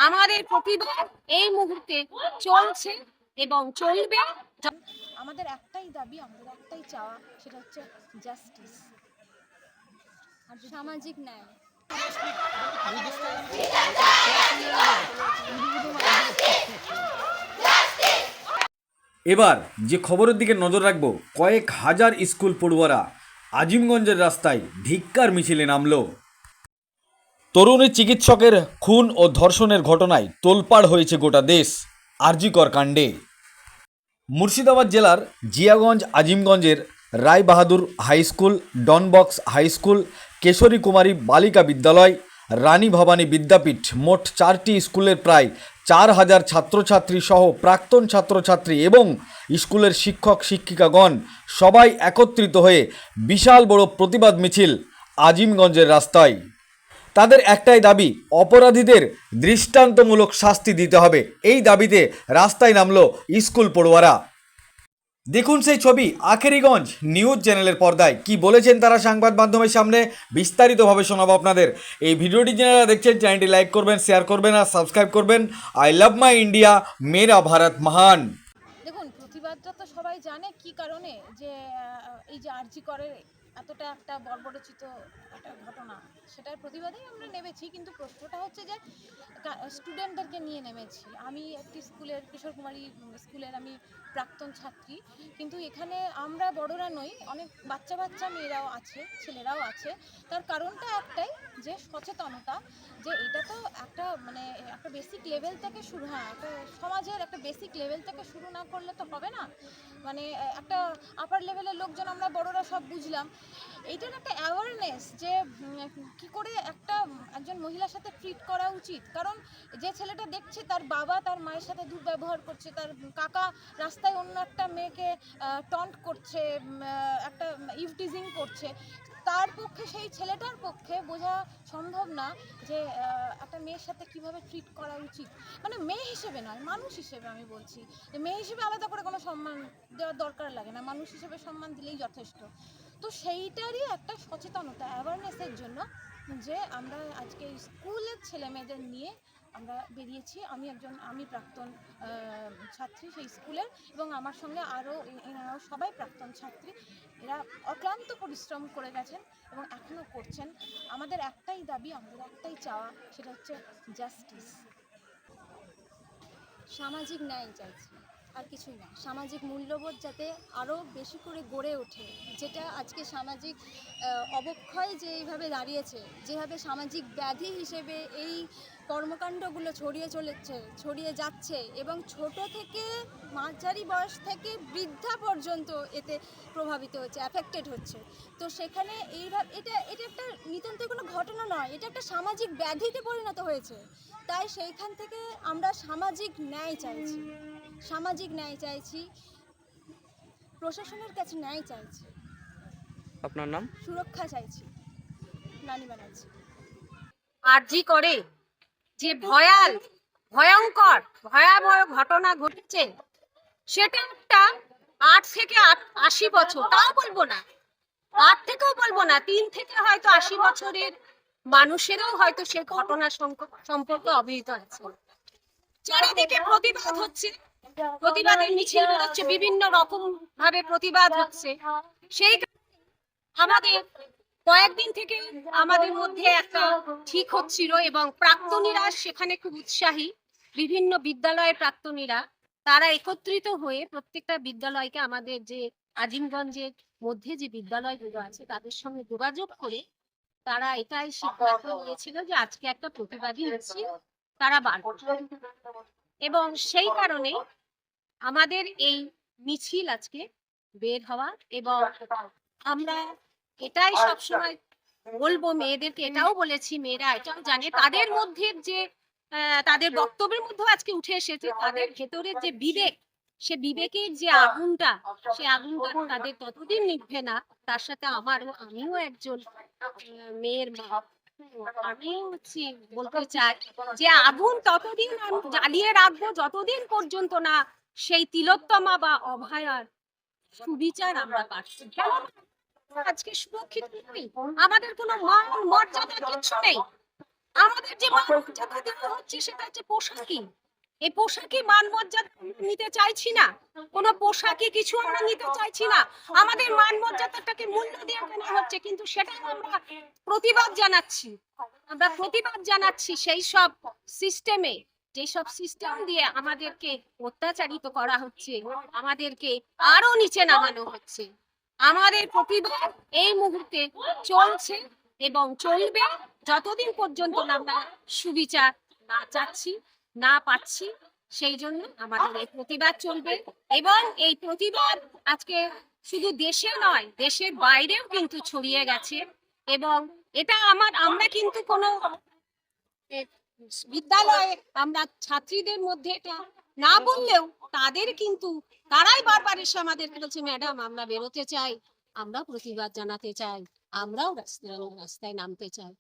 আমাদের প্রতিবাদ এই মুহূর্তে চলছে এবং চলবে। আমাদের একটাই দাবি, আমাদের একটাই চাওয়া, সেটা হচ্ছে জাস্টিস আর সামাজিক ন্যায়। এবার যে খবরের দিকে নজর রাখব, কয়েক হাজার স্কুল পড়ুয়ারা আজিমগঞ্জের রাস্তায় ধিক্কার মিছিলে নামল। তরুণী চিকিৎসকের খুন ও ধর্ষণের ঘটনায় তোলপাড় হয়েছে গোটা দেশ। আরজিকর কাণ্ডে মুর্শিদাবাদ জেলার জিয়াগঞ্জ আজিমগঞ্জের Raibahadur high school, Don Bosco high school, Keshari Kumari Balika Vidyalaya, রানী ভবানী বিদ্যাপীঠ, মোট 4টি স্কুলের প্রায় 4000 ছাত্রছাত্রী সহ প্রাক্তন ছাত্রছাত্রী এবং স্কুলের শিক্ষক শিক্ষিকাগণ সবাই একত্রিত হয়ে বিশাল বড় প্রতিবাদ মিছিল আজিমগঞ্জের রাস্তায়। তাদের একটাই দাবি, অপরাধীদের দৃষ্টান্তমূলক শাস্তি দিতে হবে। এই দাবিতে রাস্তায় নামলো স্কুল পড়ুয়ারা। দেখুন সেই ছবি আখেরিগঞ্জ নিউজ চ্যানেলের পর্দায়। কি বলেছেন তারা সংবাদ মাধ্যমের সামনে, বিস্তারিতভাবে শোনাবো আপনাদের। এই ভিডিওটি যারা দেখছেন চ্যানেলটি লাইক করবেন, শেয়ার করবেন আর সাবস্ক্রাইব করবেন। আই লাভ মাই ইন্ডিয়া, মেরা ভারত মহান। দেখুন, প্রতিবাদটা তো সবাই জানে কি কারণে, যে এই যে আরজি করে এতটা একটা বর্বরচিত একটা ঘটনা, সেটার প্রতিবাদেই আমরা নেমেছি। কিন্তু প্রশ্নটা হচ্ছে যে স্টুডেন্টদেরকে নিয়ে নেমেছি। আমি একটি স্কুলের, কিশোর কুমারী স্কুলের আমি প্রাক্তন ছাত্রী। কিন্তু এখানে আমরা বড়রা নই, অনেক বাচ্চা বাচ্চা মেয়েরাও আছে, ছেলেরাও আছে। তার কারণটা একটাই, যে সচেতনতা, যে এটা তো একটা মানে একটা বেসিক লেভেল থেকে শুরু, হ্যাঁ একটা সমাজের একটা বেসিক লেভেল থেকে শুরু না করলে তো হবে না। মানে একটা আপার লেভেলের লোকজন আমরা বড়রা সব বুঝলাম। এইটার একটা অ্যাওয়ারনেস, যে কি করে একজন মহিলার সাথে ট্রিট করা উচিত। কারণ যে ছেলেটা দেখছে তার বাবা তার মায়ের সাথে দুর্ব্যবহার করছে, তার কাকা রাস্তায় অন্য একটা মেয়েকে টন্ট করছে, একটা ইভটিজিং করছে, তার পক্ষে, সেই ছেলেটার পক্ষে বোঝা সম্ভব না যে একটা মেয়ের সাথে কিভাবে ট্রিট করা উচিত। মানে মেয়ে হিসেবে নয়, মানুষ হিসেবে আমি বলছি। মেয়ে হিসেবে আলাদা করে কোনো সম্মান দেওয়ার দরকার লাগে না, মানুষ হিসেবে সম্মান দিলেই যথেষ্ট। তো সেইটারই একটা সচেতনতা, অ্যাওয়ারনেসের জন্য, যে আমরা আজকে স্কুলের ছেলে মেয়েদের নিয়ে আমরা বেরিয়েছি। আমি প্রাক্তন ছাত্রী সেই স্কুলের, এবং আমার সঙ্গে আরও এনারাও সবাই প্রাক্তন ছাত্রী। এরা অক্লান্ত পরিশ্রম করে গেছেন এবং এখনও করছেন। আমাদের একটাই দাবি, আমাদের একটাই চাওয়া, সেটা হচ্ছে জাস্টিস, সামাজিক ন্যায় চাইছি, আর কিছুই না। সামাজিক মূল্যবোধ যাতে আরও বেশি করে গড়ে ওঠে, যেটা আজকে সামাজিক অবক্ষয় যেইভাবে দাঁড়িয়েছে, যেভাবে সামাজিক ব্যাধি হিসেবে এই কর্মকাণ্ডগুলো ছড়িয়ে যাচ্ছে, এবং ছোট থেকে মাঝারি বয়স থেকে বৃদ্ধা পর্যন্ত এতে প্রভাবিত হচ্ছে, অ্যাফেক্টেড হচ্ছে। তো সেখানে এটা একটা নিতান্ত কোনো ঘটনা নয়, এটা একটা সামাজিক ব্যাধিতে পরিণত হয়েছে। তাই সেইখান থেকে আমরা সামাজিক ন্যায় চাইছি, প্রশাসনের কাছে ন্যায় চাইছি। আপনার নাম? সুরক্ষা চাইছি। নানি ব্যানার্জি। আরজি করে যে ভয়ঙ্কর ভয়াবহ ঘটনা ঘটেছে, সেটা একটা 8 থেকে 80 বছর, তাও বলবো না, 8 থেকেও বলবো না, 3 থেকে হয়তো 80 বছরের মানুষেরও হয়তো সে ঘটনা সম্পর্কে অবহিত আছে। চারিদিকে প্রতিবাদ হচ্ছে, প্রতিবাদের মিছিল হচ্ছে, বিভিন্ন রকম ভাবে প্রতিবাদ হচ্ছে। সেই আমাদের কয়েকদিন থেকে আমাদের মধ্যে একটা ঠিক হচ্ছিল, এবং প্রাক্তনীরা সেখানে খুব উৎসাহী। বিভিন্ন বিদ্যালয়ের প্রাক্তনীরা তারা একত্রিত হয়ে প্রত্যেকটা বিদ্যালয়কে, আমাদের যে আজিমগঞ্জের মধ্যে যে বিদ্যালয়গুলো আছে তাদের সঙ্গে যোগাযোগ করে তারা এটাই সিদ্ধান্ত নিয়েছিল যে আজকে একটা প্রতিবাদী মিছিল তারা বার করবে। এবং সেই কারণে আমাদের এই মিছিল আজকে বের হওয়া। এবং আমরা এটাই সবসময় বলবো, মেয়েদেরকে এটাও বলেছি, মেয়েরা এটাও জানে, তাদের মধ্যে যে তাদের বক্তব্যের মধ্যে আজকে উঠে এসেছে, তাদের ভেতরের যে বিবেক, সে বিবেকের যে আগুনটা, সে আগুনটা তাদের ততদিন নিভবে না। তার সাথে আমিও একজন মেয়ের মা, আমিও বলতে চাই যে আগুন ততদিন জ্বালিয়ে রাখবো যতদিন পর্যন্ত না সেই তিলোত্তমা বা অভয়ার সুবিচার আমরা পাচ্ছি। আজকে সুরক্ষিত নই, আমাদের কোনো মান মর্যাদা কিছু নেই। আমাদের যে মান মর্যাদা দেওয়া হচ্ছে সেটা হচ্ছে পোশাকি। এই পোশাকি মান মর্যাদা নিতে চাইছি না, কোনো পোশাকি কিছু আমরা নিতে চাইছি না। আমাদের মান মর্যাদাটাকে মূল্য দিয়ে কেনা হচ্ছে, কিন্তু সেটাই আমরা প্রতিবাদ জানাচ্ছি। আমরা প্রতিবাদ জানাচ্ছি সেই সব সিস্টেমে, যেসব সিস্টেম দিয়ে আমাদেরকে অত্যাচারিত করা হচ্ছে, আমাদেরকে আরো নিচে নামানো হচ্ছে। আমাদের প্রতিবাদ এই মুহূর্তে চলছে এবং চলবে যতদিন পর্যন্ত না আমরা সুবিচার না চাচ্ছি, না পাচ্ছি। সেই জন্য আমাদের এই প্রতিবাদ চলবে এবং এই প্রতিবাদ আজকে শুধু দেশে নয়, দেশের বাইরেও কিন্তু ছড়িয়ে গেছে। এবং এটা আমরা কিন্তু কোনো বিদ্যালয়ে আমরা ছাত্রীদের মধ্যে এটা না বললেও তাদের কিন্তু তারাই বারবার এসে আমাদের বলছে, ম্যাডাম আমরা বেরোতে চাই, আমরা প্রতিবাদ জানাতে চাই, আমরাও রাস্তায় নামতে চাই।